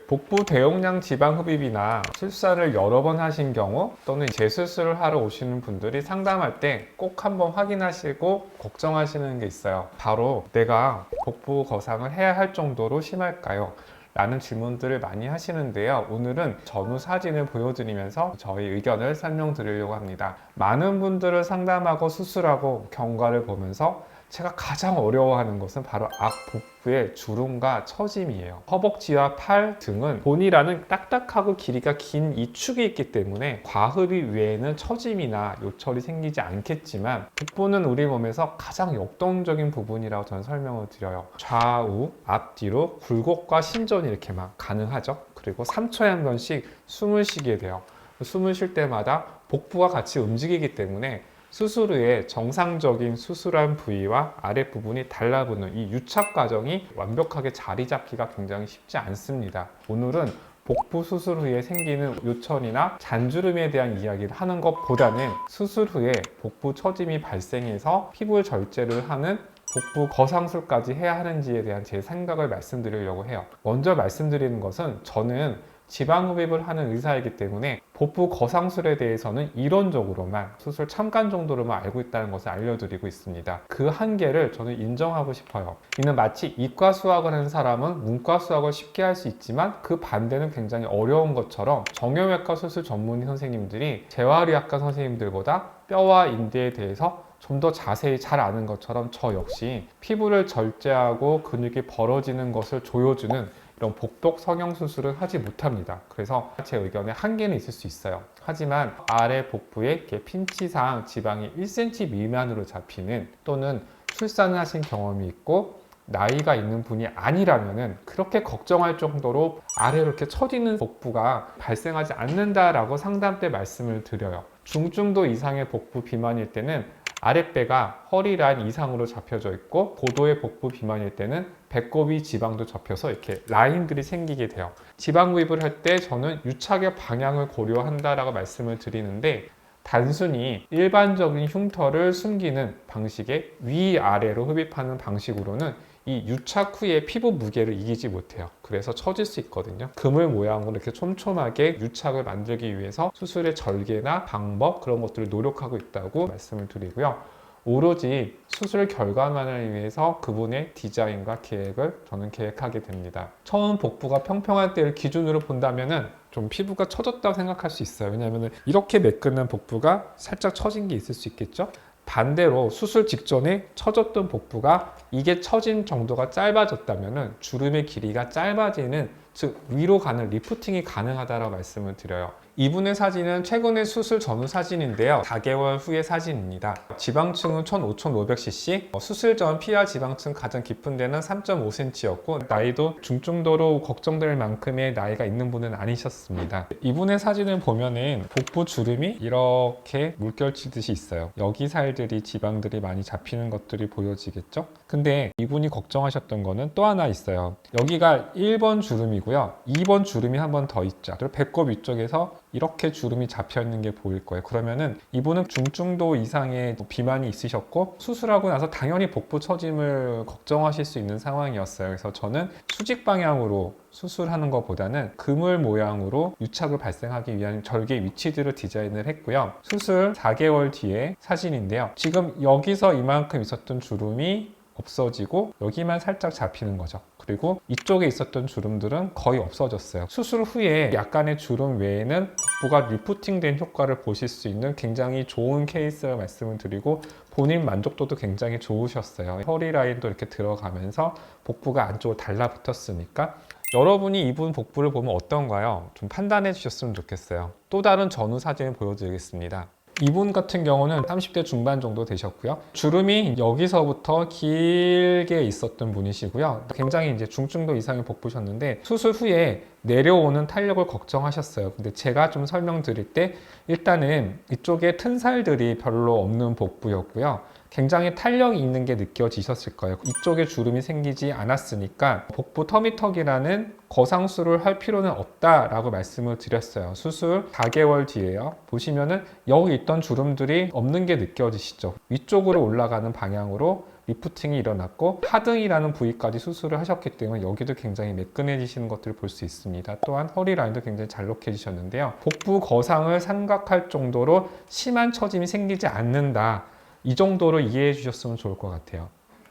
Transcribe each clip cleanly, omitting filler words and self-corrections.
복부 대용량 지방 흡입이나 출산을 여러 번 하신 경우 또는 재수술을 하러 오시는 분들이 상담할 때 꼭 한번 확인하시고 걱정하시는 게 있어요. 바로 내가 복부 거상을 해야 할 정도로 심할까요? 라는 질문들을 많이 하시는데요. 오늘은 전후 사진을 보여드리면서 저희 의견을 설명드리려고 합니다. 많은 분들을 상담하고 수술하고 경과를 보면서 제가 가장 어려워하는 것은 바로 악복부의 주름과 처짐이에요. 허벅지와 팔 등은 본이라는 딱딱하고 길이가 긴 이 축이 있기 때문에 과흡입 외에는 처짐이나 요철이 생기지 않겠지만 복부는 우리 몸에서 가장 역동적인 부분이라고 저는 설명을 드려요. 좌우, 앞뒤로 굴곡과 신전이 이렇게 막 가능하죠. 그리고 3초에 한 번씩 숨을 쉬게 돼요. 숨을 쉴 때마다 복부가 같이 움직이기 때문에 수술 후에 정상적인 수술한 부위와 아랫부분이 달라붙는 이 유착 과정이 완벽하게 자리 잡기가 굉장히 쉽지 않습니다. 오늘은 복부 수술 후에 생기는 요철이나 잔주름에 대한 이야기를 하는 것보다는 수술 후에 복부 처짐이 발생해서 피부 절제를 하는 복부 거상술까지 해야 하는지에 대한 제 생각을 말씀드리려고 해요. 먼저 말씀드리는 것은 저는 지방 흡입을 하는 의사이기 때문에 복부 거상술에 대해서는 이론적으로만 수술 참관 정도로만 알고 있다는 것을 알려드리고 있습니다. 그 한계를 저는 인정하고 싶어요. 이는 마치 이과 수학을 하는 사람은 문과 수학을 쉽게 할 수 있지만 그 반대는 굉장히 어려운 것처럼 정형외과 수술 전문의 선생님들이 재활의학과 선생님들보다 뼈와 인대에 대해서 좀 더 자세히 잘 아는 것처럼 저 역시 피부를 절제하고 근육이 벌어지는 것을 조여주는 이런 복복 성형수술은 하지 못합니다. 그래서 제 의견에 한계는 있을 수 있어요. 하지만 아래 복부에 이렇게 pinch상 지방이 1cm 미만으로 잡히는 또는 출산을 하신 경험이 있고 나이가 있는 분이 아니라면은 그렇게 걱정할 정도로 아래로 이렇게 처지는 복부가 발생하지 않는다라고 상담 때 말씀을 드려요. 중증도 이상의 복부 비만일 때는 아랫배가 허리 라인 이상으로 잡혀져 있고 고도의 복부 비만일 때는 배꼽이 지방도 접혀서 이렇게 라인들이 생기게 돼요. 지방 흡입을 할 때 저는 유착의 방향을 고려한다라고 말씀을 드리는데 단순히 일반적인 흉터를 숨기는 방식의 위아래로 흡입하는 방식으로는 이 유착 후에 피부 무게를 이기지 못해요. 그래서 처질 수 있거든요. 그물 모양으로 이렇게 촘촘하게 유착을 만들기 위해서 수술의 절개나 방법 그런 것들을 노력하고 있다고 말씀을 드리고요. 오로지 수술 결과만을 위해서 그분의 디자인과 계획을 저는 계획하게 됩니다. 처음 복부가 평평할 때를 기준으로 본다면은 좀 피부가 처졌다고 생각할 수 있어요. 왜냐하면 이렇게 매끈한 복부가 살짝 처진 게 있을 수 있겠죠. 반대로 수술 직전에 처졌던 복부가 이게 처진 정도가 짧아졌다면 주름의 길이가 짧아지는 즉 위로 가는 리프팅이 가능하다고 말씀을 드려요. 이분의 사진은 최근의 수술 전후 사진인데요. 4개월 후의 사진입니다. 지방층은 1500cc, 수술 전 피하 지방층 가장 깊은 데는 3.5cm였고 나이도 중증도로 걱정될 만큼의 나이가 있는 분은 아니셨습니다. 이분의 사진을 보면은 복부 주름이 이렇게 물결치듯이 있어요. 여기 살들이 지방들이 많이 잡히는 것들이 보여지겠죠? 근데 이분이 걱정하셨던 거는 또 하나 있어요. 여기가 1번 주름이고요. 2번 주름이 한 번 더 있죠. 그리고 배꼽 위쪽에서 이렇게 주름이 잡혀 있는 게 보일 거예요. 그러면은 이분은 중증도 이상의 비만이 있으셨고 수술하고 나서 당연히 복부 처짐을 걱정하실 수 있는 상황이었어요. 그래서 저는 수직 방향으로 수술하는 것보다는 그물 모양으로 유착을 발생하기 위한 절개 위치들을 디자인을 했고요. 수술 4개월 뒤에 사진인데요. 지금 여기서 이만큼 있었던 주름이 없어지고 여기만 살짝 잡히는 거죠. 그리고 이쪽에 있었던 주름들은 거의 없어졌어요. 수술 후에 약간의 주름 외에는 복부가 리프팅된 효과를 보실 수 있는 굉장히 좋은 케이스를 말씀을 드리고 본인 만족도도 굉장히 좋으셨어요. 허리 라인도 이렇게 들어가면서 복부가 안쪽으로 달라붙었으니까 여러분이 이분 복부를 보면 어떤가요? 좀 판단해 주셨으면 좋겠어요. 또 다른 전후 사진을 보여드리겠습니다. 이분 같은 경우는 30대 중반 정도 되셨고요. 주름이 여기서부터 길게 있었던 분이시고요. 굉장히 이제 중증도 이상의 복부셨는데 수술 후에 내려오는 탄력을 걱정하셨어요. 근데 제가 좀 설명드릴 때 일단은 이쪽에 튼살들이 별로 없는 복부였고요. 굉장히 탄력이 있는 게 느껴지셨을 거예요. 이쪽에 주름이 생기지 않았으니까 복부 터미턱이라는 거상술을 할 필요는 없다라고 말씀을 드렸어요. 수술 4개월 뒤에요. 보시면은 여기 있던 주름들이 없는 게 느껴지시죠? 위쪽으로 올라가는 방향으로 리프팅이 일어났고 하등이라는 부위까지 수술을 하셨기 때문에 여기도 굉장히 매끈해지시는 것들을 볼 수 있습니다. 또한 허리 라인도 굉장히 잘록해지셨는데요. 복부 거상을 삼각할 정도로 심한 처짐이 생기지 않는다. 이 정도로 이해해 주셨으면 좋을 것 같아요.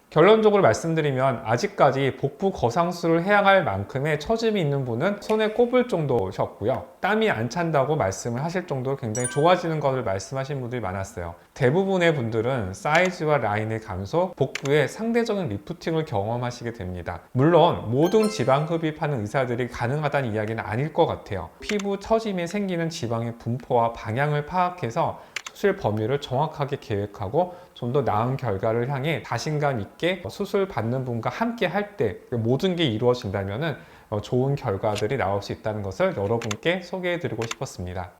결론적으로 말씀드리면 아직까지 복부 거상술을 해야 할 만큼의 처짐이 있는 분은 손에 꼽을 정도셨고요. 땀이 안 찬다고 말씀을 하실 정도로 굉장히 좋아지는 것을 말씀하신 분들이 많았어요. 대부분의 분들은 사이즈와 라인의 감소, 복부의 상대적인 리프팅을 경험하시게 됩니다. 물론 모든 지방 흡입하는 의사들이 가능하다는 이야기는 아닐 것 같아요. 피부 처짐이 생기는 지방의 분포와 방향을 파악해서 수술 범위를 정확하게 계획하고 좀 더 나은 결과를 향해 자신감 있게 수술 받는 분과 함께 할 때 모든 게 이루어진다면 좋은 결과들이 나올 수 있다는 것을 여러분께 소개해 드리고 싶었습니다.